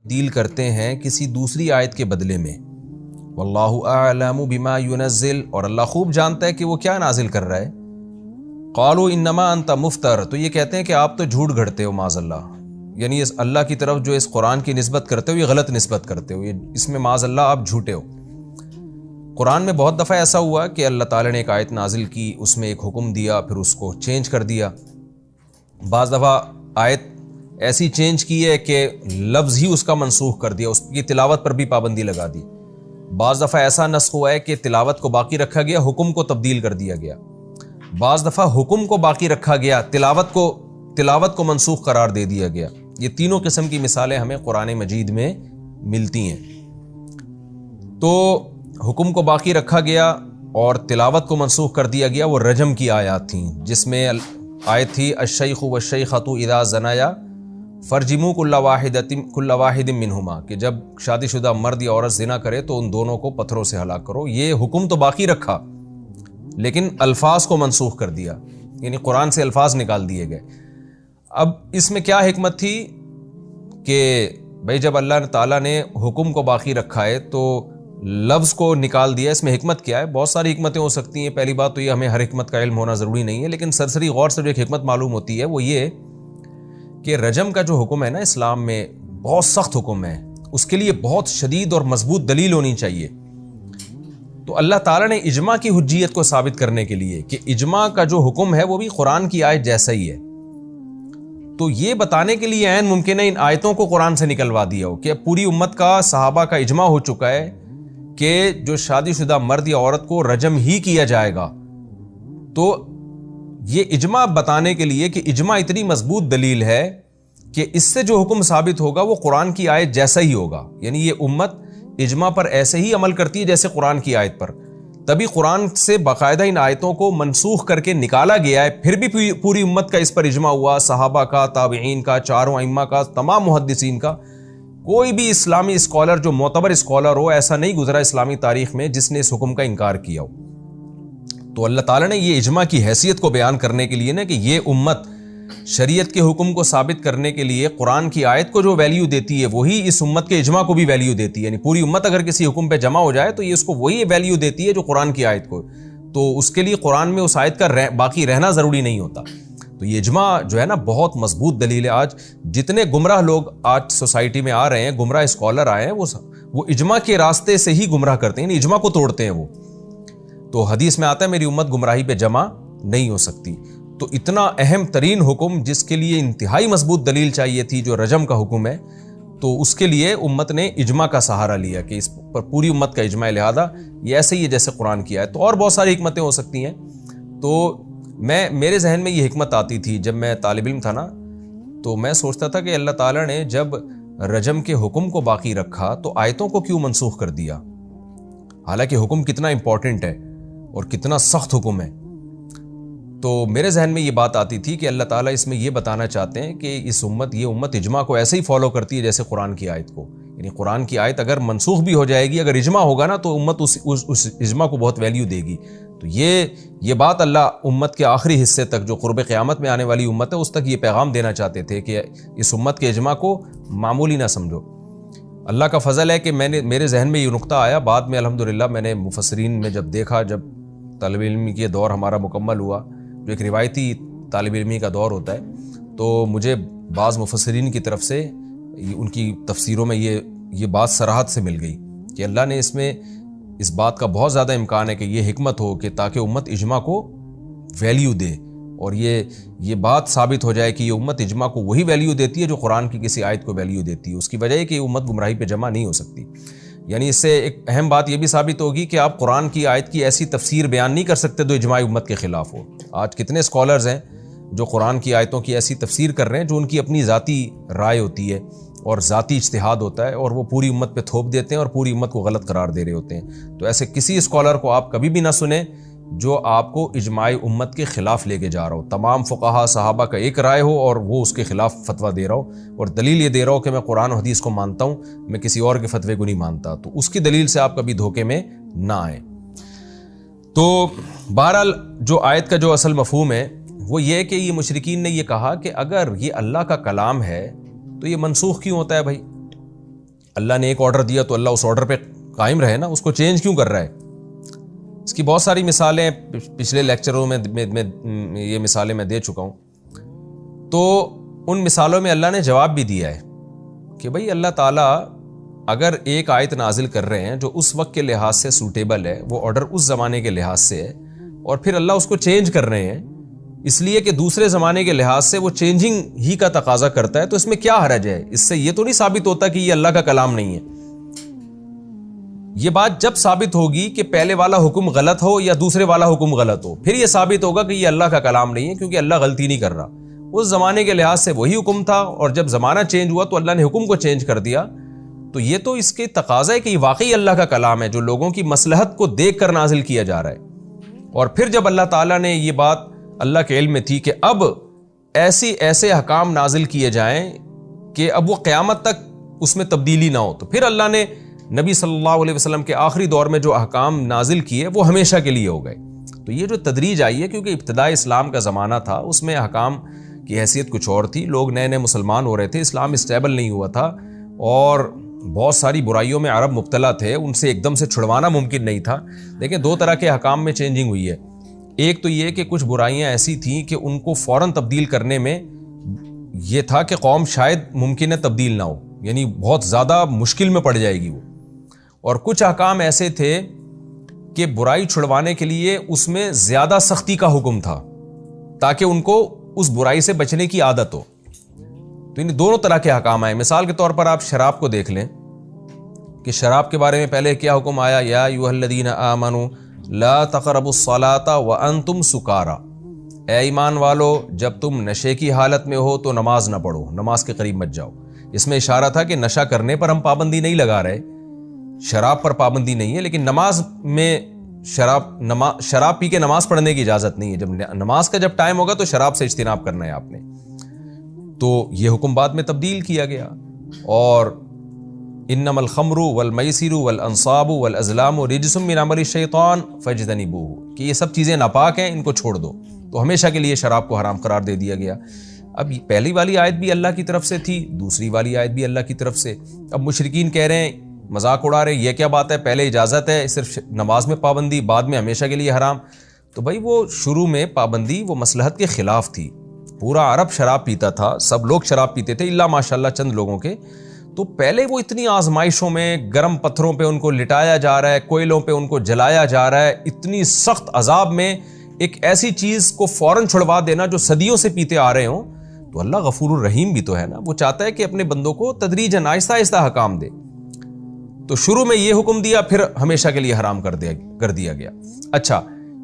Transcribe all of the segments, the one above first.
تبدیل کرتے ہیں کسی دوسری آیت کے بدلے میں. واللہ اعلم بما ينزل، اور اللہ خوب جانتا ہے کہ وہ کیا نازل کر رہا ہے. قالوا انما انت مفتر، تو یہ کہتے ہیں کہ آپ تو جھوٹ گھڑتے ہو معاذ اللہ، یعنی اس اللہ کی طرف جو اس قرآن کی نسبت کرتے ہو یہ غلط نسبت کرتے ہو، اس میں معاذ اللہ آپ جھوٹے ہو. قرآن میں بہت دفعہ ایسا ہوا کہ اللہ تعالیٰ نے ایک آیت نازل کی، اس میں ایک حکم دیا، پھر اس کو چینج کر دیا. بعض دفعہ آیت ایسی چینج کی ہے کہ لفظ ہی اس کا منسوخ کر دیا، اس کی تلاوت پر بھی پابندی لگا دی. بعض دفعہ ایسا نسخ ہوا ہے کہ تلاوت کو باقی رکھا گیا، حکم کو تبدیل کر دیا گیا. بعض دفعہ حکم کو باقی رکھا گیا، تلاوت کو منسوخ قرار دے دیا گیا. یہ تینوں قسم کی مثالیں ہمیں قرآن مجید میں ملتی ہیں. تو حکم کو باقی رکھا گیا اور تلاوت کو منسوخ کر دیا گیا، وہ رجم کی آیات تھیں، جس میں آیت تھی الشیخ والشیخۃ اذا زنایا فرجموا کل واحد منہما، کہ جب شادی شدہ مرد یا عورت زنا کرے تو ان دونوں کو پتھروں سے ہلاک کرو. یہ حکم تو باقی رکھا لیکن الفاظ کو منسوخ کر دیا، یعنی قرآن سے الفاظ نکال دیے گئے. اب اس میں کیا حکمت تھی کہ بھئی جب اللہ تعالیٰ نے حکم کو باقی رکھا ہے تو لفظ کو نکال دیا، اس میں حکمت کیا ہے؟ بہت ساری حکمتیں ہو سکتی ہیں. پہلی بات تو یہ ہمیں ہر حکمت کا علم ہونا ضروری نہیں ہے، لیکن سرسری غور سے جو ایک حکمت معلوم ہوتی ہے وہ یہ کہ رجم کا جو حکم ہے نا اسلام میں بہت سخت حکم ہے، اس کے لیے بہت شدید اور مضبوط دلیل ہونی چاہیے. تو اللہ تعالیٰ نے اجماع کی حجیت کو ثابت کرنے کے لیے کہ اجماع کا جو حکم ہے وہ بھی قرآن کی آیت جیسا ہی ہے، تو یہ بتانے کے لیے عین ممکن ہے ان آیتوں کو قرآن سے نکلوا دیا ہو کہ پوری امت کا صحابہ کا اجماع ہو چکا ہے کہ جو شادی شدہ مرد یا عورت کو رجم ہی کیا جائے گا. تو یہ اجماع بتانے کے لیے کہ اجماع اتنی مضبوط دلیل ہے کہ اس سے جو حکم ثابت ہوگا وہ قرآن کی آیت جیسا ہی ہوگا، یعنی یہ امت اجماع پر ایسے ہی عمل کرتی ہے جیسے قرآن کی آیت پر. تبھی قرآن سے باقاعدہ ان آیتوں کو منسوخ کر کے نکالا گیا ہے، پھر بھی پوری امت کا اس پر اجماع ہوا، صحابہ کا، تابعین کا، چاروں ائمہ کا، تمام محدثین کا. کوئی بھی اسلامی اسکالر جو معتبر اسکالر ہو ایسا نہیں گزرا اسلامی تاریخ میں جس نے اس حکم کا انکار کیا ہو. تو اللہ تعالیٰ نے یہ اجماع کی حیثیت کو بیان کرنے کے لیے نا کہ یہ امت شریعت کے حکم کو ثابت کرنے کے لیے قرآن کی آیت کو جو ویلیو دیتی ہے وہی اس امت کے اجماع کو بھی ویلیو دیتی ہے. یعنی پوری امت اگر کسی حکم پہ جمع ہو جائے تو یہ اس کو وہی ویلیو دیتی ہے جو قرآن کی آیت کو، تو اس کے لیے قرآن میں اس آیت کا باقی رہنا ضروری نہیں ہوتا. تو یہ اجماع جو ہے نا بہت مضبوط دلیل ہے. آج جتنے گمراہ لوگ آج سوسائٹی میں آ رہے ہیں، گمراہ اسکالر آئے ہیں، وہ اجماع کے راستے سے ہی گمراہ کرتے ہیں، اجماع کو توڑتے ہیں وہ. تو حدیث میں آتا ہے میری امت گمراہی پہ جمع نہیں ہو سکتی. تو اتنا اہم ترین حکم جس کے لیے انتہائی مضبوط دلیل چاہیے تھی جو رجم کا حکم ہے، تو اس کے لیے امت نے اجماع کا سہارا لیا کہ اس پر پوری امت کا اجماع، لہذا یہ ایسے ہی ہے جیسے قرآن کی آیت. تو اور بہت ساری حکمتیں ہو سکتی ہیں. تو میرے ذہن میں یہ حکمت آتی تھی جب میں طالب علم تھا نا، تو میں سوچتا تھا کہ اللہ تعالیٰ نے جب رجم کے حکم کو باقی رکھا تو آیتوں کو کیوں منسوخ کر دیا، حالانکہ حکم کتنا امپورٹنٹ ہے اور کتنا سخت حکم ہے. تو میرے ذہن میں یہ بات آتی تھی کہ اللہ تعالیٰ اس میں یہ بتانا چاہتے ہیں کہ یہ امت اجماع کو ایسے ہی فالو کرتی ہے جیسے قرآن کی آیت کو. یعنی قرآن کی آیت اگر منسوخ بھی ہو جائے گی، اگر اجماع ہوگا نا تو امت اس اجماع کو بہت ویلیو دے گی. تو یہ بات اللہ امت کے آخری حصے تک جو قرب قیامت میں آنے والی امت ہے اس تک یہ پیغام دینا چاہتے تھے کہ اس امت کے اجماع کو معمولی نہ سمجھو. اللہ کا فضل ہے کہ میرے ذہن میں یہ نقطہ آیا بعد میں، الحمدللہ میں نے مفسرین میں جب دیکھا، جب طالب علمی کے دور ہمارا مکمل ہوا، جو ایک روایتی طالب علمی کا دور ہوتا ہے، تو مجھے بعض مفسرین کی طرف سے ان کی تفسیروں میں یہ بات صراحت سے مل گئی کہ اللہ نے اس بات کا بہت زیادہ امکان ہے کہ یہ حکمت ہو کہ تاکہ امت اجماع کو ویلیو دے، اور یہ بات ثابت ہو جائے کہ یہ امت اجماع کو وہی ویلیو دیتی ہے جو قرآن کی کسی آیت کو ویلیو دیتی ہے. اس کی وجہ ہے کہ یہ امت گمراہی پہ جمع نہیں ہو سکتی. یعنی اس سے ایک اہم بات یہ بھی ثابت ہوگی کہ آپ قرآن کی آیت کی ایسی تفسیر بیان نہیں کر سکتے جو اجماع امت کے خلاف ہو. آج کتنے اسکالرز ہیں جو قرآن کی آیتوں کی ایسی تفسیر کر رہے ہیں جو ان کی اپنی ذاتی رائے ہوتی ہے اور ذاتی اجتہاد ہوتا ہے، اور وہ پوری امت پہ تھوپ دیتے ہیں اور پوری امت کو غلط قرار دے رہے ہوتے ہیں. تو ایسے کسی اسکالر کو آپ کبھی بھی نہ سنیں جو آپ کو اجماع امت کے خلاف لے کے جا رہا ہو. تمام فقہا صحابہ کا ایک رائے ہو اور وہ اس کے خلاف فتویٰ دے رہا ہو اور دلیل یہ دے رہا ہو کہ میں قرآن و حدیث کو مانتا ہوں، میں کسی اور کے فتوے کو نہیں مانتا، تو اس کی دلیل سے آپ کبھی دھوکے میں نہ آئیں. تو بہرحال جو آیت کا جو اصل مفہوم ہے وہ یہ کہ یہ مشرکین نے یہ کہا کہ اگر یہ اللہ کا کلام ہے تو یہ منسوخ کیوں ہوتا ہے بھائی؟ اللہ نے ایک آرڈر دیا تو اللہ اس آرڈر پہ قائم رہے نا, اس کو چینج کیوں کر رہا ہے؟ اس کی بہت ساری مثالیں پچھلے لیکچروں میں یہ مثالیں میں دے چکا ہوں. تو ان مثالوں میں اللہ نے جواب بھی دیا ہے کہ بھئی اللہ تعالیٰ اگر ایک آیت نازل کر رہے ہیں جو اس وقت کے لحاظ سے سوٹیبل ہے, وہ آرڈر اس زمانے کے لحاظ سے ہے, اور پھر اللہ اس کو چینج کر رہے ہیں اس لیے کہ دوسرے زمانے کے لحاظ سے وہ چینجنگ ہی کا تقاضا کرتا ہے, تو اس میں کیا حرج ہے؟ اس سے یہ تو نہیں ثابت ہوتا کہ یہ اللہ کا کلام نہیں ہے. یہ بات جب ثابت ہوگی کہ پہلے والا حکم غلط ہو یا دوسرے والا حکم غلط ہو, پھر یہ ثابت ہوگا کہ یہ اللہ کا کلام نہیں ہے, کیونکہ اللہ غلطی نہیں کر رہا. اس زمانے کے لحاظ سے وہی حکم تھا, اور جب زمانہ چینج ہوا تو اللہ نے حکم کو چینج کر دیا. تو یہ تو اس کے تقاضا ہے کہ یہ واقعی اللہ کا کلام ہے جو لوگوں کی مصلحت کو دیکھ کر نازل کیا جا رہا ہے. اور پھر جب اللہ تعالیٰ نے یہ بات اللہ کے علم میں تھی کہ اب ایسے احکام نازل کیے جائیں کہ اب وہ قیامت تک اس میں تبدیلی نہ ہو, تو پھر اللہ نے نبی صلی اللہ علیہ وسلم کے آخری دور میں جو احکام نازل کیے وہ ہمیشہ کے لیے ہو گئے. تو یہ جو تدریج آئی ہے, کیونکہ ابتدائی اسلام کا زمانہ تھا, اس میں احکام کی حیثیت کچھ اور تھی, لوگ نئے نئے مسلمان ہو رہے تھے, اسلام اسٹیبل نہیں ہوا تھا, اور بہت ساری برائیوں میں عرب مبتلا تھے, ان سے ایک دم سے چھڑوانا ممکن نہیں تھا. لیکن دو طرح کے احکام میں چینجنگ ہوئی ہے. ایک تو یہ کہ کچھ برائیاں ایسی تھیں کہ ان کو فوراً تبدیل کرنے میں یہ تھا کہ قوم شاید ممکن ہے تبدیل نہ ہو, یعنی بہت زیادہ مشکل میں پڑ جائے گی وہ. اور کچھ احکام ایسے تھے کہ برائی چھڑوانے کے لیے اس میں زیادہ سختی کا حکم تھا تاکہ ان کو اس برائی سے بچنے کی عادت ہو. تو ان دونوں طرح کے احکام آئے. مثال کے طور پر آپ شراب کو دیکھ لیں کہ شراب کے بارے میں پہلے کیا حکم آیا, یا ایھا الذین آمنوا لا تقربوا الصلاۃ وانتم سکارا, اے ایمان والو جب تم نشے کی حالت میں ہو تو نماز نہ پڑھو, نماز کے قریب مت جاؤ. اس میں اشارہ تھا کہ نشہ کرنے پر ہم پابندی نہیں لگا رہے, شراب پر پابندی نہیں ہے, لیکن نماز میں شراب پی کے نماز پڑھنے کی اجازت نہیں ہے. جب نماز کا جب ٹائم ہوگا تو شراب سے اجتناب کرنا ہے آپ نے. تو یہ حکم بعد میں تبدیل کیا گیا. اور انما الخمر والمیسر والانصاب والازلام رجس من عمل الشیطان فاجتنبوہ, کہ یہ سب چیزیں ناپاک ہیں, ان کو چھوڑ دو. تو ہمیشہ کے لیے شراب کو حرام قرار دے دیا گیا. اب پہلی والی آیت بھی اللہ کی طرف سے تھی, دوسری والی آیت بھی اللہ کی طرف سے. اب مشرکین کہہ رہے ہیں, مذاق اڑا رہے ہیں, یہ کیا بات ہے, پہلے اجازت ہے صرف نماز میں پابندی, بعد میں ہمیشہ کے لیے حرام. تو بھائی وہ شروع میں پابندی وہ مصلحت کے خلاف تھی. پورا عرب شراب پیتا تھا, سب لوگ شراب پیتے تھے الا ماشاءاللہ چند لوگوں کے. تو پہلے وہ اتنی آزمائشوں میں گرم پتھروں پہ ان کو لٹایا جا رہا ہے, کوئلوں پہ ان کو جلایا جا رہا ہے, اتنی سخت عذاب میں ایک ایسی چیز کو فوراً چھڑوا دینا جو صدیوں سے پیتے آ رہے ہوں. تو اللہ غفور الرحیم بھی تو ہے نا, وہ چاہتا ہے کہ اپنے بندوں کو تدریجاً آہستہ آہستہ حکام دے. تو شروع میں یہ حکم دیا, پھر ہمیشہ کے لیے حرام کر دیا گیا. اچھا,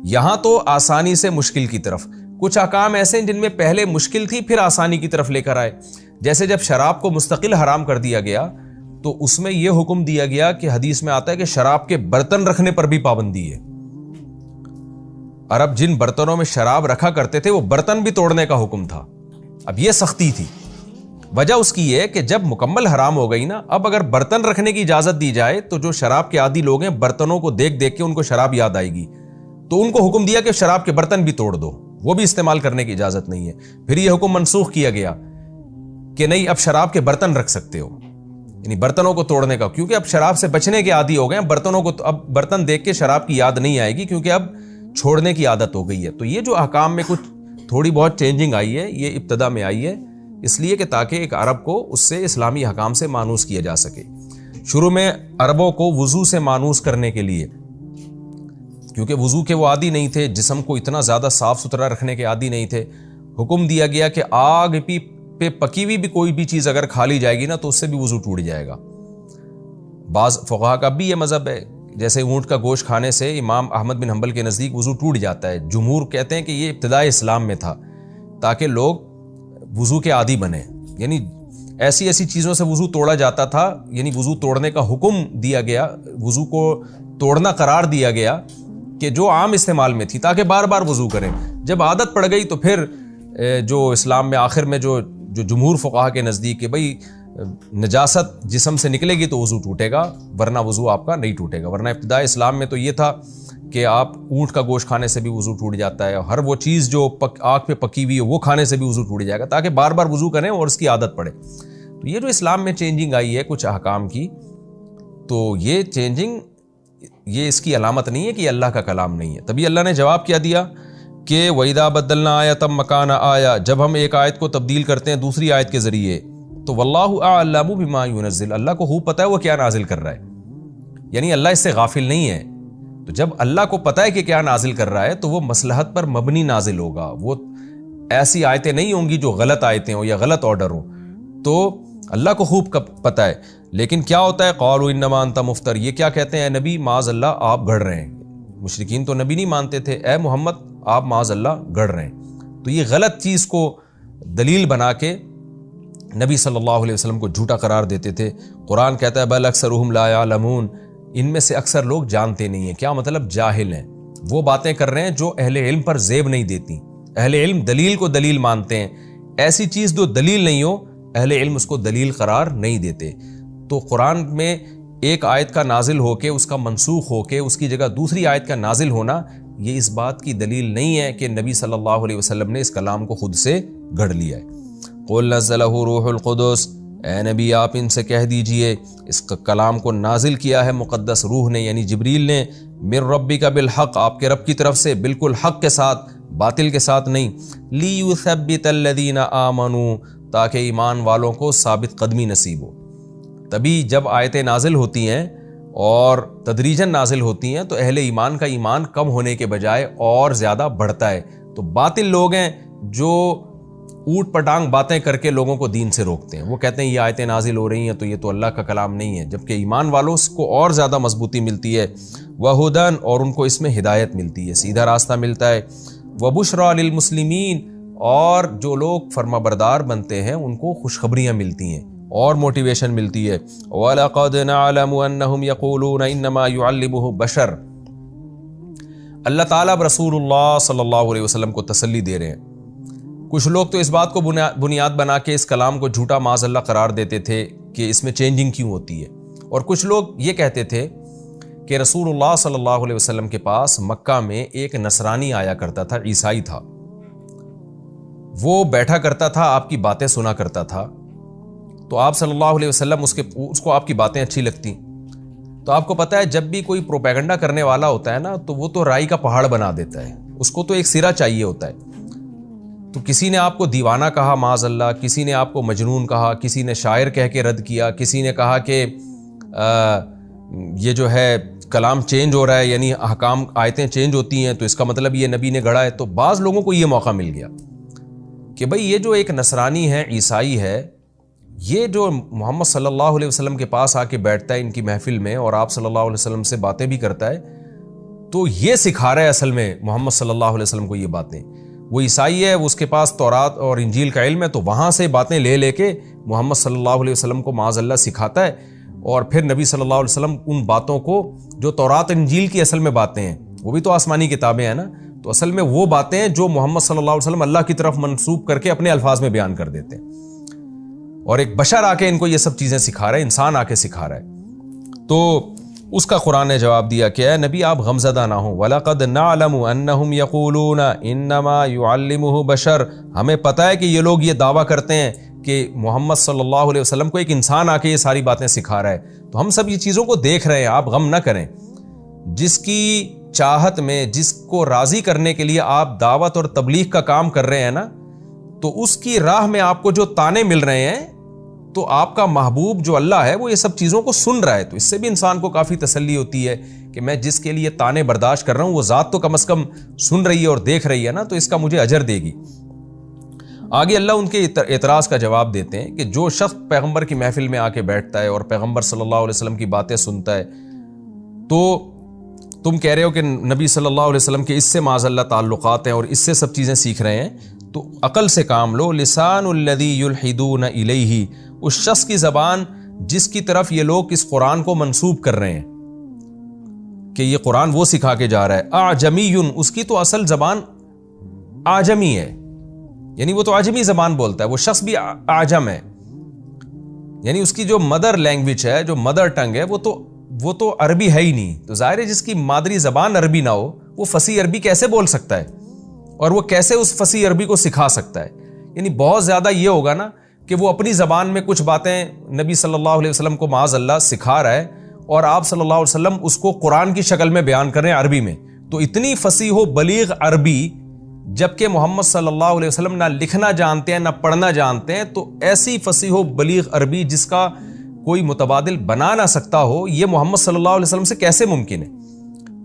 یہاں تو آسانی سے مشکل کی طرف. کچھ احکام ایسے ہیں جن میں پہلے مشکل تھی پھر آسانی کی طرف لے کر آئے. جیسے جب شراب کو مستقل حرام کر دیا گیا تو اس میں یہ حکم دیا گیا کہ حدیث میں آتا ہے کہ شراب کے برتن رکھنے پر بھی پابندی ہے. عرب جن برتنوں میں شراب رکھا کرتے تھے وہ برتن بھی توڑنے کا حکم تھا. اب یہ سختی تھی. وجہ اس کی یہ کہ جب مکمل حرام ہو گئی نا, اب اگر برتن رکھنے کی اجازت دی جائے تو جو شراب کے عادی لوگ ہیں برتنوں کو دیکھ دیکھ کے ان کو شراب یاد آئے گی, تو ان کو حکم دیا کہ شراب کے برتن بھی توڑ دو, وہ بھی استعمال کرنے کی اجازت نہیں ہے. پھر یہ حکم منسوخ کیا گیا کہ نہیں, اب شراب کے برتن رکھ سکتے ہو, یعنی برتنوں کو توڑنے کا, کیونکہ اب شراب سے بچنے کے عادی ہو گئے ہیں. برتنوں کو اب برتن دیکھ کے شراب کی یاد نہیں آئے گی کیونکہ اب چھوڑنے کی عادت ہو گئی ہے. تو یہ جو احکام میں کچھ تھوڑی بہت چینجنگ آئی ہے, یہ ابتدا میں آئی ہے اس لیے کہ تاکہ ایک عرب کو اس سے اسلامی احکام سے مانوس کیا جا سکے. شروع میں عربوں کو وضو سے مانوس کرنے کے لیے, کیونکہ وضو کے وہ عادی نہیں تھے, جسم کو اتنا زیادہ صاف ستھرا رکھنے کے عادی نہیں تھے, حکم دیا گیا کہ آگ پہ پکی ہوئی بھی کوئی بھی چیز اگر کھا لی جائے گی نا تو اس سے بھی وضو ٹوٹ جائے گا. بعض فقہا کا بھی یہ مذہب ہے, جیسے اونٹ کا گوشت کھانے سے امام احمد بن حنبل کے نزدیک وضو ٹوٹ جاتا ہے. جمہور کہتے ہیں کہ یہ ابتدائی اسلام میں تھا تاکہ لوگ وضو کے عادی بنے, یعنی ایسی چیزوں سے وضو توڑا جاتا تھا, یعنی وضو توڑنے کا حکم دیا گیا, وضو کو توڑنا قرار دیا گیا کہ جو عام استعمال میں تھی تاکہ بار بار وضو کریں. جب عادت پڑ گئی تو پھر جو اسلام میں آخر میں جو جمہور فقہا کے نزدیک کہ بھئی نجاست جسم سے نکلے گی تو وضو ٹوٹے گا, ورنہ وضو آپ کا نہیں ٹوٹے گا. ورنہ ابتدائی اسلام میں تو یہ تھا کہ آپ اونٹ کا گوشت کھانے سے بھی وضو ٹوٹ جاتا ہے, ہر وہ چیز جو آگ پہ پکی ہوئی ہے وہ کھانے سے بھی وضو ٹوٹ جائے گا, تاکہ بار بار وضو کریں اور اس کی عادت پڑے. تو یہ جو اسلام میں چینجنگ آئی ہے کچھ احکام کی، تو یہ چینجنگ یہ اس کی علامت نہیں ہے کہ یہ اللہ کا کلام نہیں ہے۔ تبھی اللہ نے جواب کیا دیا کہ وَإِذَا بَدَّلْنَا آیَةً مَكَانَ آیَةٍ، جب ہم ایک آیت کو تبدیل کرتے ہیں دوسری آیت کے ذریعے، تو وَاللَّهُ أَعْلَمُ بِمَا يُنَزِّلُ، اللہ کو خوب پتہ ہے وہ کیا نازل کر رہا ہے، یعنی اللہ اس سے غافل نہیں ہے۔ تو جب اللہ کو پتہ ہے کہ کیا نازل کر رہا ہے تو وہ مصلحت پر مبنی نازل ہوگا، وہ ایسی آیتیں نہیں ہوں گی جو غلط آیتیں ہوں یا غلط آرڈر ہوں، تو اللہ کو خوب پتہ ہے۔ لیکن کیا ہوتا ہے، قالوا انما انت مفتر، یہ کیا کہتے ہیں، اے نبی معاذ اللہ آپ گھڑ رہے ہیں۔ مشرکین تو نبی نہیں مانتے تھے، اے محمد آپ معاذ اللہ گھڑ رہے ہیں۔ تو یہ غلط چیز کو دلیل بنا کے نبی صلی اللہ علیہ وسلم کو جھوٹا قرار دیتے تھے۔ قرآن کہتا ہے بل اکثرهم لا يعلمون، ان میں سے اکثر لوگ جانتے نہیں ہیں۔ کیا مطلب، جاہل ہیں، وہ باتیں کر رہے ہیں جو اہل علم پر زیب نہیں دیتی۔ اہل علم دلیل کو دلیل مانتے ہیں، ایسی چیز جو دلیل نہیں ہو اہل علم اس کو دلیل قرار نہیں دیتے۔ تو قرآن میں ایک آیت کا نازل ہو کے اس کا منسوخ ہو کے اس کی جگہ دوسری آیت کا نازل ہونا، یہ اس بات کی دلیل نہیں ہے کہ نبی صلی اللہ علیہ وسلم نے اس کلام کو خود سے گھڑ لیا ہے۔ قل نزلہ روح القدس، اے نبی آپ ان سے کہہ دیجئے اس کلام کو نازل کیا ہے مقدس روح نے یعنی جبریل نے، من ربک بالحق، آپ کے رب کی طرف سے بالکل حق کے ساتھ، باطل کے ساتھ نہیں، لیثبت الذین آمنوا، تاکہ ایمان والوں کو ثابت قدمی نصیب ہو۔ تبھی جب آیتیں نازل ہوتی ہیں اور تدریجاً نازل ہوتی ہیں تو اہل ایمان کا ایمان کم ہونے کے بجائے اور زیادہ بڑھتا ہے۔ تو باطل لوگ ہیں جو اوٹ پٹانگ باتیں کر کے لوگوں کو دین سے روکتے ہیں، وہ کہتے ہیں یہ آیتیں نازل ہو رہی ہیں تو یہ تو اللہ کا کلام نہیں ہے، جبکہ ایمان والوں کو اور زیادہ مضبوطی ملتی ہے، وہدن، اور ان کو اس میں ہدایت ملتی ہے، سیدھا راستہ ملتا ہے، وبشریٰ للمسلمین، اور جو لوگ فرما بردار بنتے ہیں ان کو خوشخبریاں ملتی ہیں اور موٹیویشن ملتی ہے۔ وَلَقَدْ نَعْلَمُ أَنَّهُمْ يَقُولُونَ إِنَّمَا يُعَلِّمُهُ بَشَرٌ، اللہ تعالیٰ اب رسول اللہ صلی اللہ علیہ وسلم کو تسلی دے رہے ہیں۔ کچھ لوگ تو اس بات کو بنیاد بنا کے اس کلام کو جھوٹا معاذ اللہ قرار دیتے تھے کہ اس میں چینجنگ کیوں ہوتی ہے، اور کچھ لوگ یہ کہتے تھے کہ رسول اللہ صلی اللہ علیہ وسلم کے پاس مکہ میں ایک نصرانی آیا کرتا تھا، عیسائی تھا، وہ بیٹھا کرتا تھا، آپ کی باتیں سنا کرتا تھا، تو آپ صلی اللہ علیہ وسلم اس کو آپ کی باتیں اچھی لگتی۔ تو آپ کو پتہ ہے جب بھی کوئی پروپیگنڈا کرنے والا ہوتا ہے نا تو وہ تو رائی کا پہاڑ بنا دیتا ہے، اس کو تو ایک سرا چاہیے ہوتا ہے۔ تو کسی نے آپ کو دیوانہ کہا معاذ اللہ، کسی نے آپ کو مجنون کہا، کسی نے شاعر کہہ کے رد کیا، کسی نے کہا کہ یہ جو ہے کلام چینج ہو رہا ہے، یعنی احکام آیتیں چینج ہوتی ہیں تو اس کا مطلب یہ نبی نے گڑھا ہے۔ تو بعض لوگوں کو یہ موقع مل گیا کہ بھئی یہ جو ایک نصرانی ہے، عیسائی ہے، یہ جو محمد صلی اللہ علیہ وسلم کے پاس آ کے بیٹھتا ہے ان کی محفل میں اور آپ صلی اللہ علیہ وسلم سے باتیں بھی کرتا ہے، تو یہ سکھا رہا ہے اصل میں محمد صلی اللہ علیہ وسلم کو یہ باتیں۔ وہ عیسائی ہے، وہ اس کے پاس تورات اور انجیل کا علم ہے، تو وہاں سے باتیں لے کے محمد صلی اللہ علیہ وسلم کو معاذ اللہ سکھاتا ہے، اور پھر نبی صلی اللہ علیہ وسلم ان باتوں کو جو تورات انجیل کی اصل میں باتیں ہیں، وہ بھی تو آسمانی کتابیں ہیں نا، تو اصل میں وہ باتیں ہیں جو محمد صلی اللہ علیہ وسلم اللہ کی طرف منسوب کر کے اپنے الفاظ میں بیان کر دیتے ہیں، اور ایک بشر آ کے ان کو یہ سب چیزیں سکھا رہا ہے، انسان آ کے سکھا رہا ہے۔ تو اس کا قرآن نے جواب دیا کہ اے نبی آپ غمزدہ نہ ہوں، وَلَقَدْ نَعْلَمُ أَنَّهُمْ يَقُولُونَ إِنَّمَا يُعَلِّمُهُ بشر، ہمیں پتہ ہے کہ یہ لوگ یہ دعویٰ کرتے ہیں کہ محمد صلی اللہ علیہ وسلم کو ایک انسان آ کے یہ ساری باتیں سکھا رہا ہے۔ تو ہم سب یہ چیزوں کو دیکھ رہے ہیں، آپ غم نہ کریں۔ جس کی چاہت میں، جس کو راضی کرنے کے لیے آپ دعوت اور تبلیغ کا کام کر رہے ہیں نا، تو اس کی راہ میں آپ کو جو تانے مل رہے ہیں، تو آپ کا محبوب جو اللہ ہے وہ یہ سب چیزوں کو سن رہا ہے، تو اس سے بھی انسان کو کافی تسلی ہوتی ہے کہ میں جس کے لیے تانے برداشت کر رہا ہوں وہ ذات تو کم از کم سن رہی ہے اور دیکھ رہی ہے نا، تو اس کا مجھے اجر دے گی۔ آگے اللہ ان کے اعتراض کا جواب دیتے ہیں کہ جو شخص پیغمبر کی محفل میں آ کے بیٹھتا ہے اور پیغمبر صلی اللہ علیہ وسلم کی باتیں سنتا ہے، تو تم کہہ رہے ہو کہ نبی صلی اللہ علیہ وسلم کے اس سے معاذ اللہ تعلقات ہیں اور اس سے سب چیزیں سیکھ رہے ہیں، تو عقل سے کام لو۔ لسان الذی یلحدون الیہ، اس شخص کی زبان جس کی طرف یہ لوگ اس قرآن کو منسوب کر رہے ہیں کہ یہ قرآن وہ سکھا کے جا رہا ہے، اعجمی، اس کی تو اصل زبان اعجمی ہے، یعنی وہ تو اعجمی زبان بولتا ہے، وہ شخص بھی اعجم ہے، یعنی اس کی جو مدر لینگویج ہے، جو مدر ٹنگ ہے، وہ تو عربی ہے ہی نہیں۔ تو ظاہر ہے جس کی مادری زبان عربی نہ ہو وہ فصیح عربی کیسے بول سکتا ہے، اور وہ کیسے اس فصیح عربی کو سکھا سکتا ہے؟ یعنی بہت زیادہ یہ ہوگا نا کہ وہ اپنی زبان میں کچھ باتیں نبی صلی اللہ علیہ وسلم کو معاذ اللہ سکھا رہا ہے اور آپ صلی اللہ علیہ وسلم اس کو قرآن کی شکل میں بیان کر رہے ہیں عربی میں. تو اتنی فصیح و بلیغ عربی، جبکہ محمد صلی اللہ علیہ وسلم نہ لکھنا جانتے ہیں نہ پڑھنا جانتے ہیں، تو ایسی فصیح و بلیغ عربی جس کا کوئی متبادل بنا نہ سکتا ہو، یہ محمد صلی اللہ علیہ وسلم سے کیسے ممکن ہے؟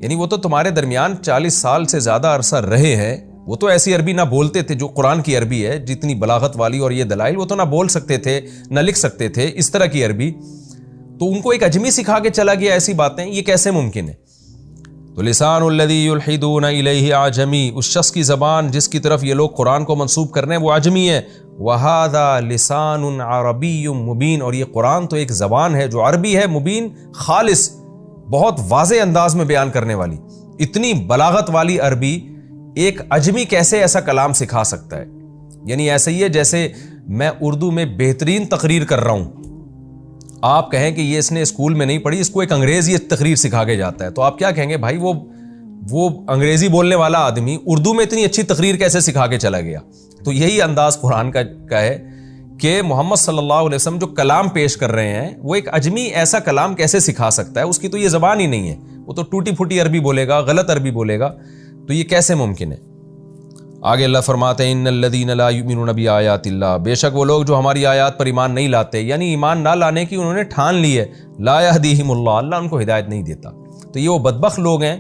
یعنی وہ تو تمہارے درمیان 40 سال سے زیادہ عرصہ رہے ہیں، وہ تو ایسی عربی نہ بولتے تھے جو قرآن کی عربی ہے، جتنی بلاغت والی اور یہ دلائل، وہ تو نہ بول سکتے تھے نہ لکھ سکتے تھے اس طرح کی عربی. تو ان کو ایک اجمی سکھا کے چلا گیا ایسی باتیں، یہ کیسے ممکن ہے؟ تو لسان الذی یلحدون الیہ اعجمی، اس شخص کی زبان جس کی طرف یہ لوگ قرآن کو منسوب کر رہے ہیں وہ عجمی ہے. وہذا لسان عربی مبین، اور یہ قرآن تو ایک زبان ہے جو عربی ہے، مبین، خالص، بہت واضح انداز میں بیان کرنے والی. اتنی بلاغت والی عربی ایک عجمی کیسے ایسا کلام سکھا سکتا ہے؟ یعنی ایسا ہی ہے جیسے میں اردو میں بہترین تقریر کر رہا ہوں، آپ کہیں کہ یہ اس نے اسکول میں نہیں پڑھی، اس کو ایک انگریز یہ تقریر سکھا کے جاتا ہے، تو آپ کیا کہیں گے؟ بھائی وہ انگریزی بولنے والا آدمی اردو میں اتنی اچھی تقریر کیسے سکھا کے چلا گیا؟ تو یہی انداز قرآن کا ہے کہ محمد صلی اللہ علیہ وسلم جو کلام پیش کر رہے ہیں وہ ایک عجمی ایسا کلام کیسے سکھا سکتا ہے؟ اس کی تو یہ زبان ہی نہیں ہے، وہ تو ٹوٹی پھوٹی عربی بولے گا، غلط عربی بولے گا، تو یہ کیسے ممکن ہے؟ آگے اللہ فرماتے ہیں ان الذین لا یؤمنون بآیات اللہ، بے شک وہ لوگ جو ہماری آیات پر ایمان نہیں لاتے، یعنی ایمان نہ لانے کی انہوں نے ٹھان لی ہے، لا یہدیہم اللہ، اللہ ان کو ہدایت نہیں دیتا. تو یہ وہ بدبخت لوگ ہیں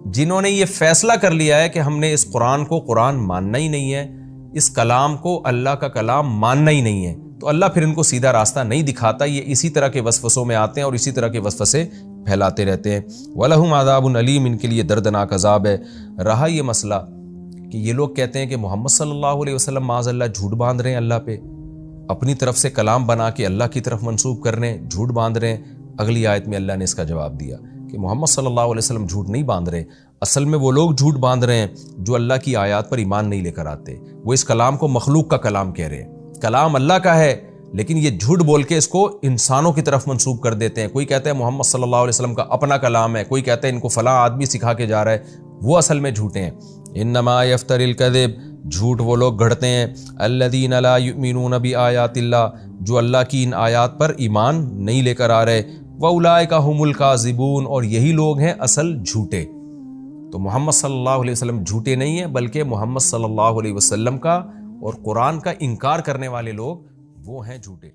جنہوں نے یہ فیصلہ کر لیا ہے کہ ہم نے اس قرآن کو قرآن ماننا ہی نہیں ہے، اس کلام کو اللہ کا کلام ماننا ہی نہیں ہے. تو اللہ پھر ان کو سیدھا راستہ نہیں دکھاتا، یہ اسی طرح کے وسوسوں میں آتے ہیں اور اسی طرح کے وسوسے پھیلاتے رہتے ہیں. وَلَهُمْ عَذَابٌ عَلِيمٌ، ان کے لیے دردناک عذاب ہے. رہا یہ مسئلہ کہ یہ لوگ کہتے ہیں کہ محمد صلی اللہ علیہ وسلم معاذ اللہ جھوٹ باندھ رہے ہیں اللہ پہ، اپنی طرف سے کلام بنا کے اللہ کی طرف منسوب کر رہے ہیں، جھوٹ باندھ رہے ہیں. اگلی آیت میں اللہ نے اس کا جواب دیا کہ محمد صلی اللہ علیہ وسلم جھوٹ نہیں باندھ رہے، اصل میں وہ لوگ جھوٹ باندھ رہے ہیں جو اللہ کی آیات پر ایمان نہیں لے کر آتے. وہ اس کلام کو مخلوق کا کلام کہہ رہے ہیں، کلام اللہ کا ہے لیکن یہ جھوٹ بول کے اس کو انسانوں کی طرف منسوب کر دیتے ہیں. کوئی کہتا ہے محمد صلی اللہ علیہ وسلم کا اپنا کلام ہے، کوئی کہتا ہے ان کو فلاں آدمی سکھا کے جا رہا ہے، وہ اصل میں جھوٹے ہیں. انما یفتری الکذب، جھوٹ وہ لوگ گھڑتے ہیں، الذین لا یؤمنون بآیات اللہ، جو اللہ کی ان آیات پر ایمان نہیں لے کر آ رہے. واولئک هم الکاذبون، اور یہی لوگ ہیں اصل جھوٹے. تو محمد صلی اللہ علیہ وسلم جھوٹے نہیں ہیں، بلکہ محمد صلی اللہ علیہ وسلم کا اور قرآن کا انکار کرنے والے لوگ وہ ہیں جھوٹے.